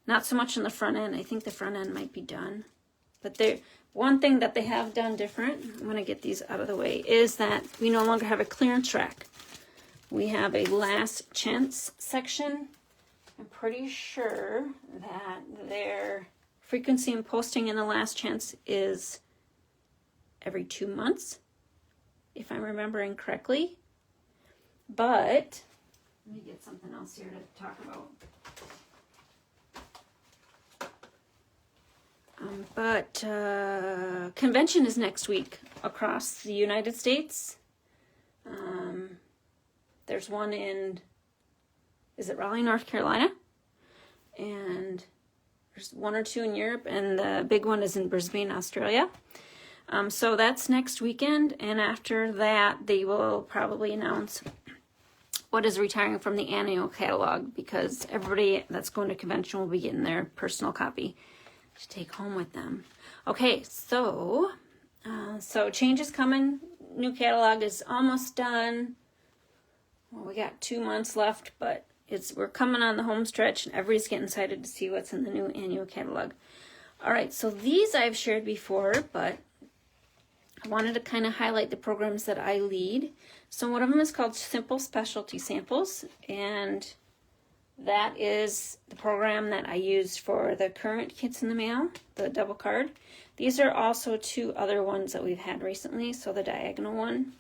Not so much on the front end. I think the front end might be done. But one thing that they have done different, I'm going to get these out of the way, is that we no longer have a clearance rack. We have a last chance section. I'm pretty sure that their frequency and posting in the last chance is every 2 months, if I'm remembering correctly. But let me get something else here to talk about. Convention is next week across the United States. There's one in, is it Raleigh, North Carolina? And there's 1 or 2 in Europe, and the big one is in Brisbane, Australia. So that's next weekend, and after that, they will probably announce what is retiring from the annual catalog, because everybody that's going to convention will be getting their personal copy to take home with them. Okay, so changes coming. New catalog is almost done. Well, we got 2 months left, but we're coming on the home stretch, and everybody's getting excited to see what's in the new annual catalog. All right, so these I've shared before, but I wanted to kind of highlight the programs that I lead. So one of them is called Simple Specialty Samples, and that is the program that I used for the current Kits in the Mail, the double card. These are also 2 other ones that we've had recently, so the diagonal one.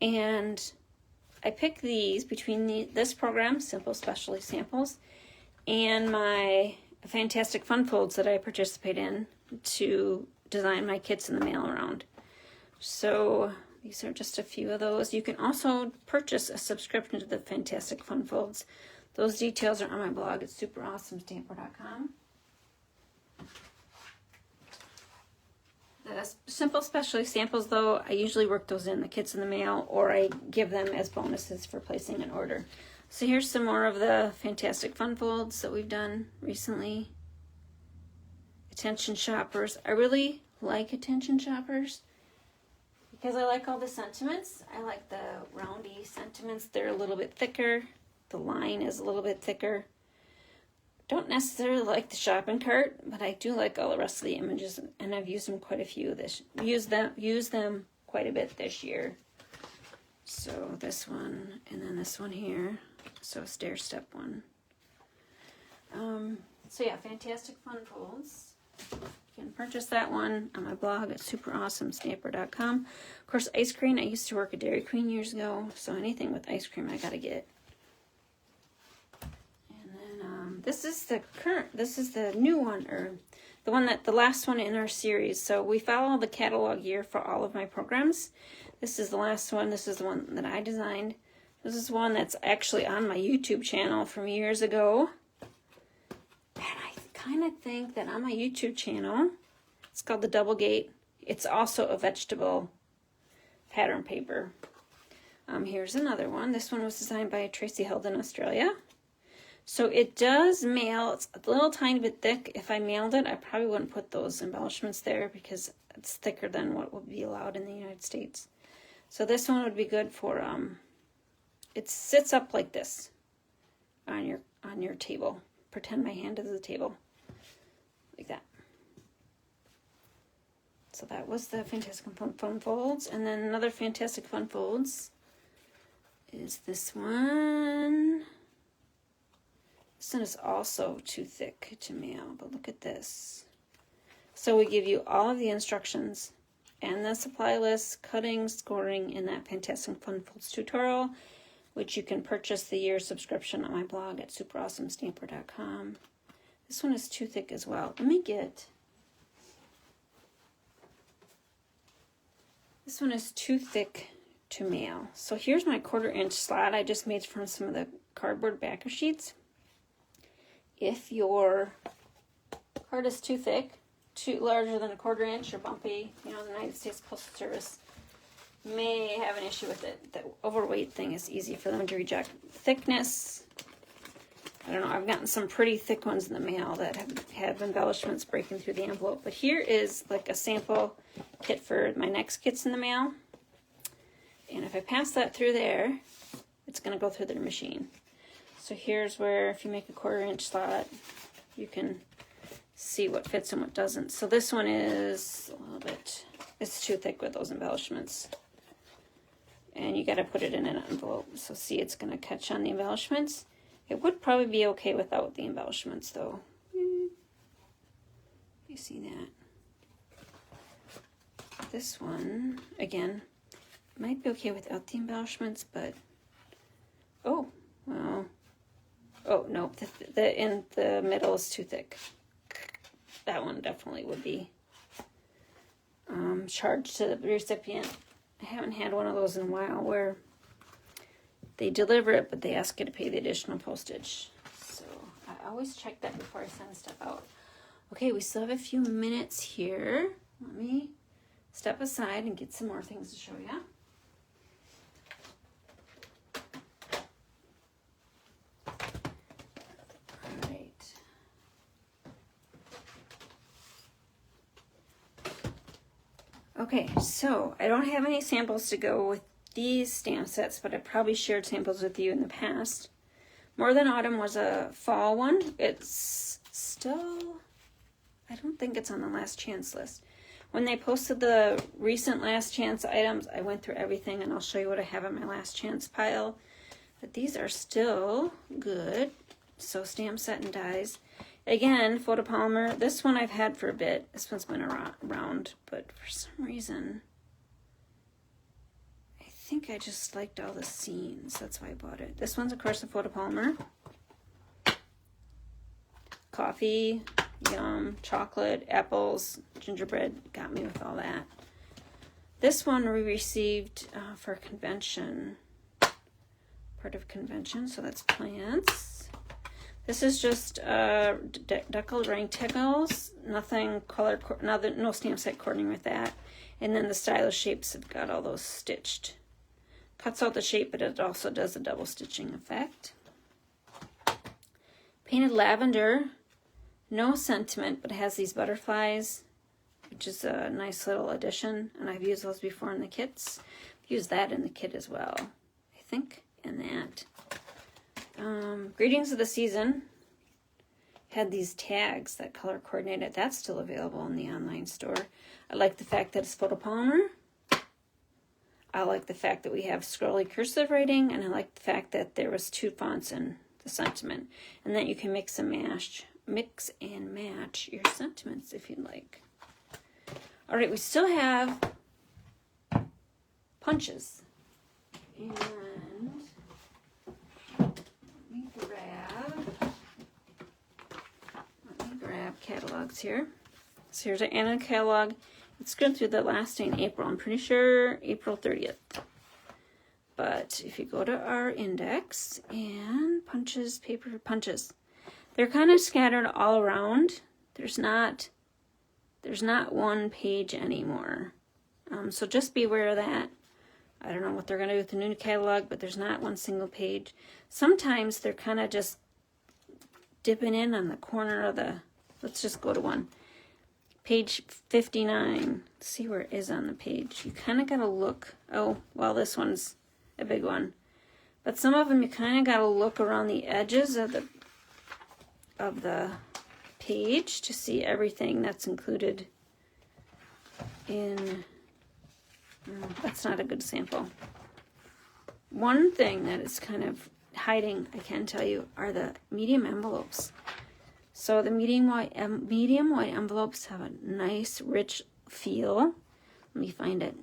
And I picked these between this program, Simple Specialty Samples, and my Fantastic Fun Folds that I participate in to design my Kits in the Mail around. So these are just a few of those. You can also purchase a subscription to the Fantastic Fun Folds. Those details are on my blog at superawesomestamper.com. The Simple Specialty Samples, though, I usually work those in the Kits in the Mail, or I give them as bonuses for placing an order. So here's some more of the Fantastic Fun Folds that we've done recently. Attention Shoppers. I really like Attention Shoppers because I like all the sentiments. I like the roundy sentiments. They're a little bit thicker. The line is a little bit thicker. Don't necessarily like the shopping cart, but I do like all the rest of the images, and I've used them quite a few used them quite a bit this year. So this one, and then this one here. So a stair step one. So yeah, Fantastic Fun Folds. You can purchase that one on my blog at superawesomestamper.com. Of course, ice cream. I used to work at Dairy Queen years ago, so anything with ice cream I gotta get. This is the new one, or the last one in our series. So we follow the catalog year for all of my programs. This is the last one. This is the one that I designed. This is one that's actually on my YouTube channel from years ago. And I kind of think that on my YouTube channel, it's called the Double Gate. It's also a vegetable pattern paper. Here's another one. This one was designed by Tracy Held in Australia. So it does mail. It's a little tiny bit thick. If I mailed it, I probably wouldn't put those embellishments there because it's thicker than what would be allowed in the United States. So this one would be good for, it sits up like this on your table. Pretend my hand is a table. Like that. So that was the Fantastic Fun Folds. And then another Fantastic Fun Folds is this one. This one is also too thick to mail, but look at this. So we give you all of the instructions and the supply list, cutting, scoring in that Fantastic Fun Folds tutorial, which you can purchase the year subscription on my blog at superawesomestamper.com. This one is too thick as well. This one is too thick to mail. So here's my 1/4 inch slot I just made from some of the cardboard backer sheets. If your card is too thick, too larger than a 1/4 inch, or bumpy. You know, the United States Postal Service may have an issue with it. The overweight thing is easy for them to reject. Thickness, I don't know, I've gotten some pretty thick ones in the mail that have embellishments breaking through the envelope. But here is like a sample kit for my next kits in the mail. And if I pass that through there, it's going to go through their machine. So here's where, if you make a 1/4 inch slot, you can see what fits and what doesn't. So this one is a little bit, it's too thick with those embellishments. And you got to put it in an envelope. So see, it's going to catch on the embellishments. It would probably be okay without the embellishments, though. You see that? This one, again, might be okay without the embellishments, but oh, well, oh no, the in the middle is too thick. That one definitely would be charged to the recipient. I haven't had one of those in a while where they deliver it, but they ask you to pay the additional postage. So I always check that before I send stuff out. Okay, we still have a few minutes here. Let me step aside and get some more things to show you. All right. Okay, so I don't have any samples to go with these stamp sets, but I probably shared samples with you in the past. More Than Autumn was a fall one. It's still, I don't think it's on the last chance list. When they posted the recent last chance items, I went through everything, and I'll show you what I have in my last chance pile. But these are still good. So stamp set and dies. Again, photopolymer. This one I've had for a bit. This one's been around, but for some reason, I think I just liked all the scenes. That's why I bought it. This one's, of course, a photopolymer. Coffee, yum, chocolate, apples, gingerbread. Got me with all that. This one we received for a convention. Part of convention, so that's plants. This is just decorating tickles. Nothing color, no stamp set coordinating with that. And then the stylish shapes have got all those stitched. Cuts out the shape, but it also does a double stitching effect. Painted lavender, no sentiment, but it has these butterflies, which is a nice little addition. And I've used those before in the kits. I've used that in the kit as well, I think, and that. Greetings of the Season had these tags that color coordinated. That's still available in the online store. I like the fact that it's photopolymer. I like the fact that we have scrolly cursive writing, and I like the fact that there was 2 fonts in the sentiment, and that you can mix and match your sentiments if you'd like. All right, we still have punches, and let me grab catalogs here. So here's an Anna catalog. It's good through the last day in April. I'm pretty sure April 30th. But if you go to our index and punches, paper punches, they're kind of scattered all around. There's not one page anymore. So just be aware of that. I don't know what they're going to do with the new catalog, but there's not one single page. Sometimes they're kind of just dipping in on the corner of the, let's just go to one. Page 59. Let's see where it is on the page. You kind of got to look. Oh, well, this one's a big one. But some of them you kind of got to look around the edges of the page to see everything that's included in. That's not a good sample. One thing that is kind of hiding, I can tell you, are the medium envelopes. So the medium white envelopes have a nice, rich feel. Let me find it.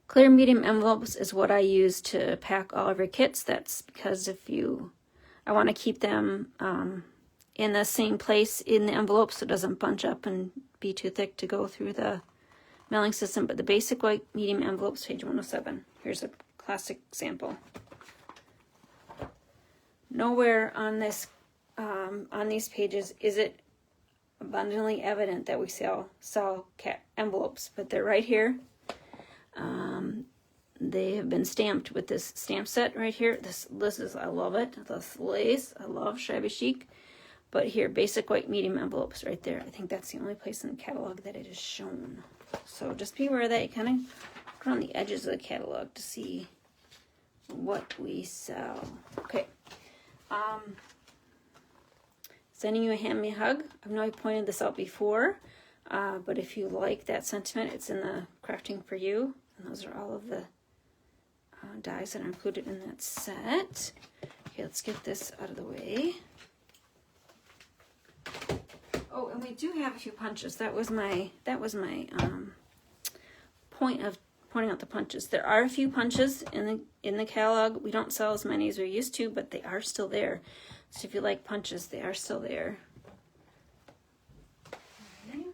Clear medium envelopes is what I use to pack all of your kits. That's because I want to keep them in the same place in the envelope so it doesn't bunch up and be too thick to go through the mailing system. But the basic white medium envelopes, page 107. Here's a classic sample. Nowhere on this on these pages, is it abundantly evident that we sell envelopes? But they're right here. They have been stamped with this stamp set right here. This is, I love it. This lace, I love shabby chic. But here, basic white medium envelopes right there. I think that's the only place in the catalog that it is shown. So just be aware of that. You kind of look around the edges of the catalog to see what we sell. Okay. Sending you a hand me hug. I know I pointed this out before, but if you like that sentiment, it's in the Crafting for You. And those are all of the dies that are included in that set. Okay, let's get this out of the way. Oh, and we do have a few punches. That was my point of pointing out the punches. There are a few punches in the catalog. We don't sell as many as we used to, but they are still there. So if you like punches, they are still there. Okay.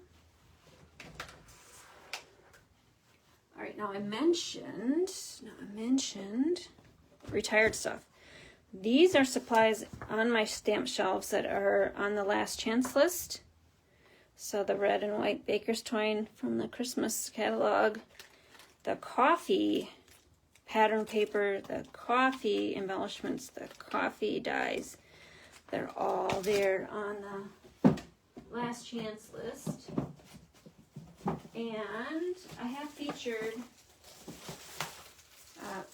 All right, now I mentioned retired stuff. These are supplies on my stamp shelves that are on the last chance list. So the red and white baker's twine from the Christmas catalog, the coffee pattern paper, the coffee embellishments, the coffee dies, they're all there on the last chance list. And I have featured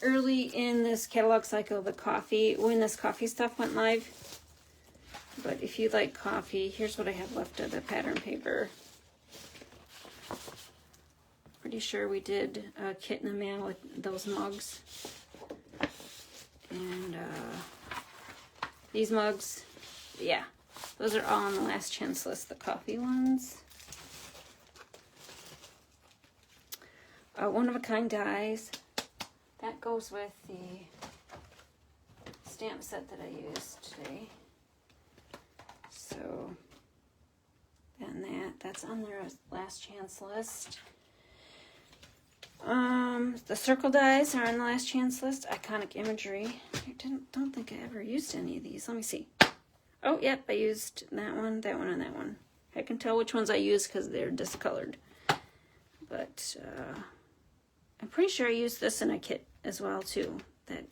early in this catalog cycle the coffee, when this coffee stuff went live. But if you like coffee, here's what I have left of the pattern paper. Pretty sure we did a kit in the mail with those mugs. And these mugs, yeah, those are all on the last chance list, the coffee ones. One-of-a-kind dies. That goes with the stamp set that I used today. So, and that's on their last chance list. The circle dies are on the last chance list. Iconic imagery. I don't think I ever used any of these. Let me see. Oh, yep, I used that one, and that one. I can tell which ones I used because they're discolored. But I'm pretty sure I used this in a kit as well too. That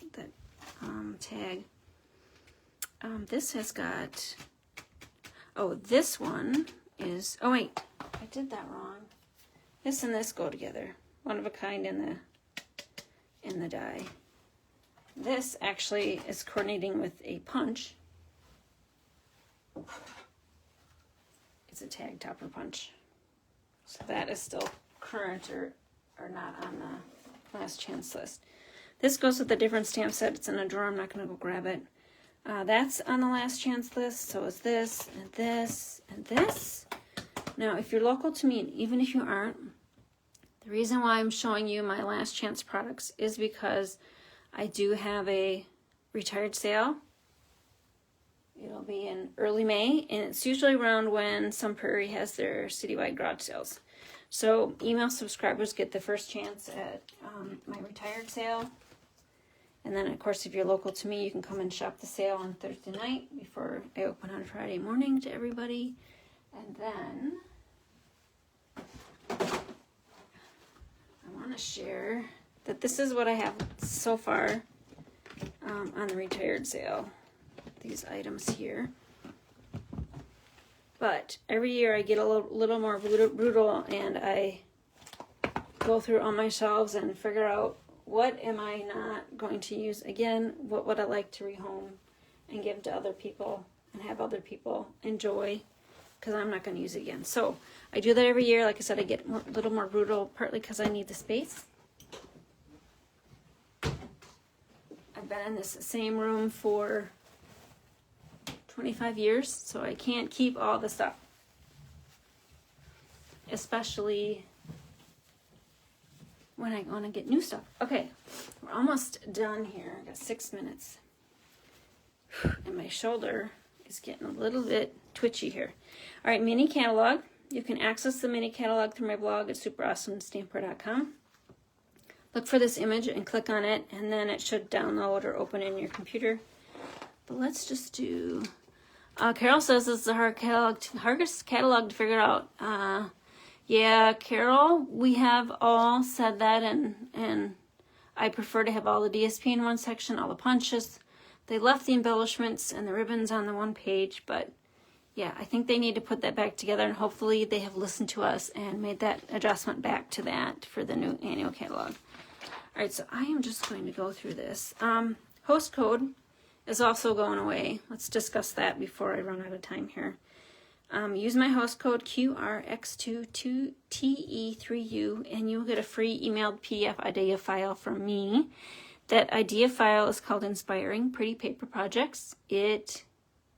tag. This has got. Oh, this one is. Oh wait, I did that wrong. This and this go together. One of a kind in the die. This actually is coordinating with a punch. It's a tag topper punch. So that is still current or not on the last chance list. This goes with a different stamp set. It's in a drawer. I'm not going to go grab it. That's on the last chance list. So is this and this and this. Now, if you're local to me, and even if you aren't, the reason why I'm showing you my last chance products is because I do have a retired sale. It'll be in early May, and it's usually around when Sun Prairie has their citywide garage sales. So email subscribers get the first chance at my retired sale. And then, of course, if you're local to me, you can come and shop the sale on Thursday night before I open on Friday morning to everybody. And then I want to share that this is what I have so far on the retired sale. These items here. But every year I get a little more brutal, and I go through all my shelves and figure out what am I not going to use again, what would I like to rehome and give to other people and have other people enjoy, because I'm not going to use it again. So I do that every year. Like I said, I get a little more brutal, partly because I need the space. I've been in this same room for 25 years, so I can't keep all the stuff, especially when I want to get new stuff. Okay, we're almost done here. I got 6 minutes, and my shoulder is getting a little bit twitchy here. All right, mini catalog. You can access the mini catalog through my blog at superawesomestamper.com. Look for this image and click on it, and then it should download or open in your computer. But let's just do Carol says it's the hardest catalog to figure out. Yeah, Carol, we have all said that, and I prefer to have all the DSP in one section, all the punches. They left the embellishments and the ribbons on the one page, but yeah, I think they need to put that back together, and hopefully they have listened to us and made that adjustment back to that for the new annual catalog. All right, so I am just going to go through this. Host code is also going away. Let's discuss that before I run out of time here. Use my host code QRX22TE3U, and you'll get a free emailed PDF idea file from me. That idea file is called Inspiring Pretty Paper Projects. It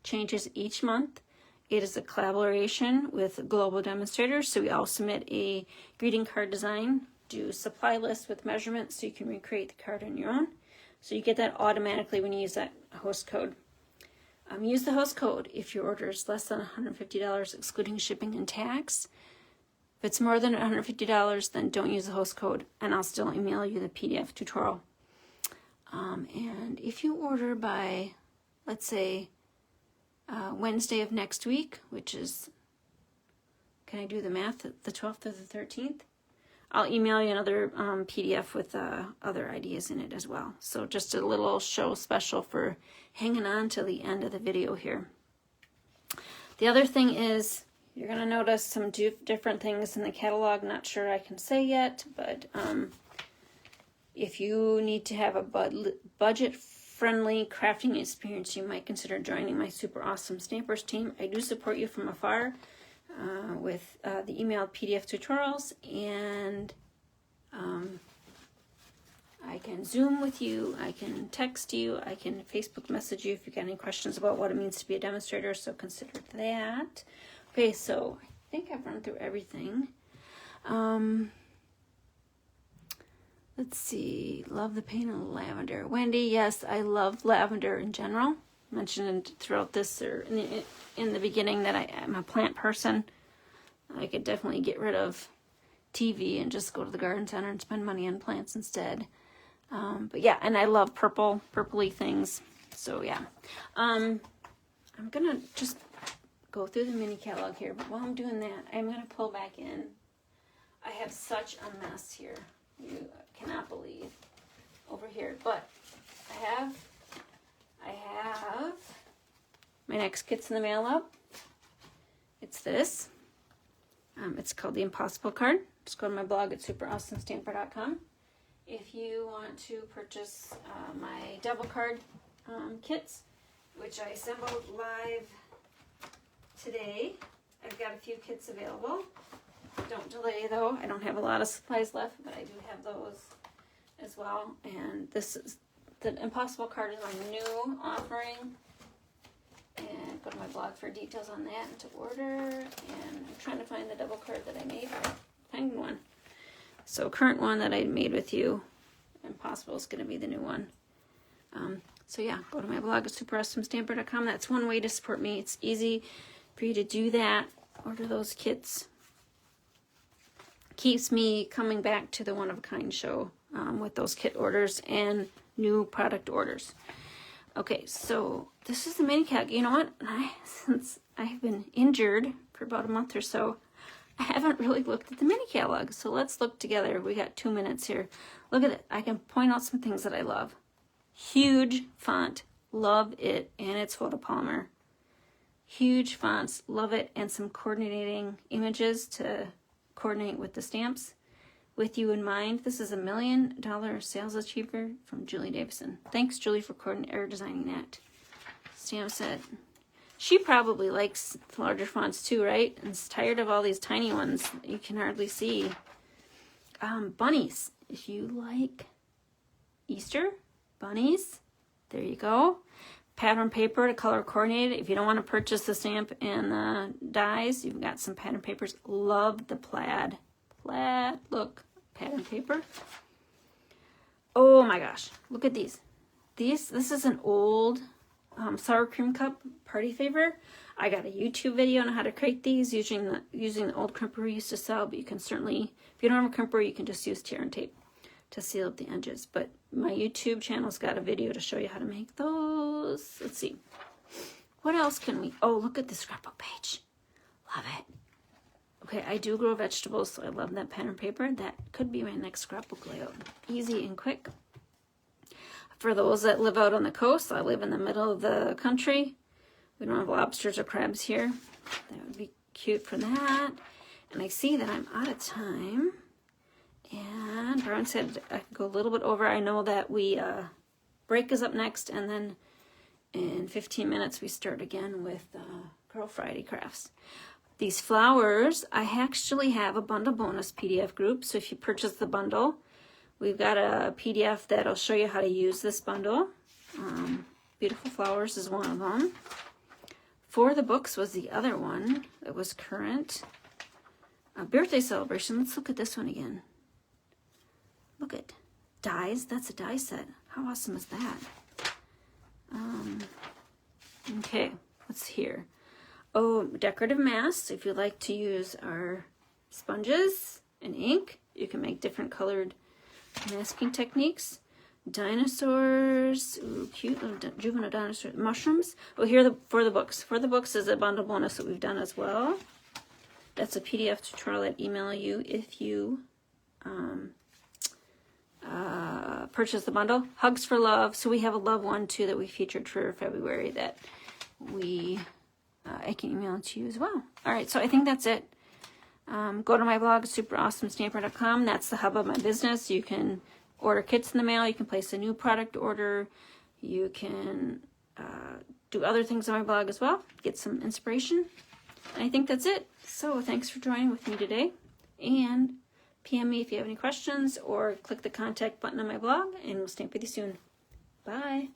changes each month. It is a collaboration with global demonstrators, so we all submit a greeting card design, do supply lists with measurements so you can recreate the card on your own. So you get that automatically when you use that host code. Use the host code if your order is less than $150 excluding shipping and tax. If it's more than $150, then don't use the host code, and I'll still email you the PDF tutorial. And if you order by, let's say, Wednesday of next week, which is, can I do the math, the 12th or the 13th? I'll email you another PDF with other ideas in it as well. So just a little show special for hanging on till the end of the video here. The other thing is, you're going to notice some different things in the catalog. Not sure I can say yet, but if you need to have a budget-friendly crafting experience, you might consider joining my super awesome Stampers team. I do support you from afar with the emailed PDF tutorials, and I can Zoom with you, I can text you, I can Facebook message you if you got any questions about what it means to be a demonstrator, so consider that. Okay, so I think I've run through everything. Let's see, love the paint of lavender. Wendy, yes, I love lavender in general. I mentioned throughout this or in the beginning that I am a plant person. I could definitely get rid of TV and just go to the garden center and spend money on plants instead. But yeah, and I love purpley things. So yeah, I'm gonna just go through the mini catalog here. But while I'm doing that, I'm gonna pull back in. I have such a mess here. You cannot believe over here, but I have my next kit's in the mail up. It's this. It's called the Impossible Card. Just go to my blog at superawesomestamper.com. If you want to purchase my double card kits, which I assembled live today, I've got a few kits available. Don't delay though. I don't have a lot of supplies left, but I do have those as well. And this is the Impossible Card is my new offering. And go to my blog for details on that and to order. And I'm trying to find the double card that I made. Find one. So current one that I made with you, Impossible, is going to be the new one. So yeah, go to my blog at superawesomestamper.com. That's one way to support me. It's easy for you to do that. Order those kits. Keeps me coming back to the One of a Kind show with those kit orders and new product orders. Okay, so this is the mini catalog. You know what? Since I have been injured for about a month or so, I haven't really looked at the mini catalog. So let's look together. We got 2 minutes here. Look at it. I can point out some things that I love. Huge font. Love it. And it's photopolymer. Huge fonts. Love it. And some coordinating images to coordinate with the stamps. With you in mind, this is $1 million sales achiever from Julie Davison. Thanks, Julie, for designing that stamp set. She probably likes larger fonts too, right? And is tired of all these tiny ones that you can hardly see. Bunnies. If you like Easter bunnies, there you go. Pattern paper to color coordinate it. If you don't want to purchase the stamp and the dies, you've got some pattern papers. Love the plaid. Plaid, look, pattern paper. Oh my gosh, look at these. This is an old sour cream cup party favor. I got a YouTube video on how to create these using the old crimper we used to sell, but you can certainly, if you don't have a crimper, you can just use tear and tape to seal up the edges. But my YouTube channel's got a video to show you how to make those. Let's see. What else can we, oh, look at the scrapbook page. Love it. Okay, I do grow vegetables, so I love that pen and paper. That could be my next scrapbook layout. Easy and quick. For those that live out on the coast, I live in the middle of the country. We don't have lobsters or crabs here. That would be cute for that. And I see that I'm out of time. And Brian said I could go a little bit over. I know that we break is up next, and then in 15 minutes we start again with Girl Friday crafts. These flowers, I actually have a bundle bonus PDF group. So if you purchase the bundle, we've got a PDF that'll show you how to use this bundle. Beautiful Flowers is one of them. For the Books was the other one that was current. Birthday celebration. Let's look at this one again. Look at dies. That's a die set. How awesome is that? Okay, what's here? Oh, decorative masks. If you like to use our sponges and ink, you can make different colored masking techniques. Dinosaurs. Ooh, cute little juvenile dinosaurs. Mushrooms. Oh, here for the books. For the Books is a bundle bonus that we've done as well. That's a PDF tutorial I'd email you if you purchase the bundle. Hugs for Love. So we have a love one too that we featured for February that I can email it to you as well. All right, so I think that's it. Go to my blog, superawesomestamper.com. That's the hub of my business. You can order kits in the mail. You can place a new product order. You can do other things on my blog as well. Get some inspiration. And I think that's it. So thanks for joining with me today. And PM me if you have any questions, or click the contact button on my blog, and we'll stamp with you soon. Bye.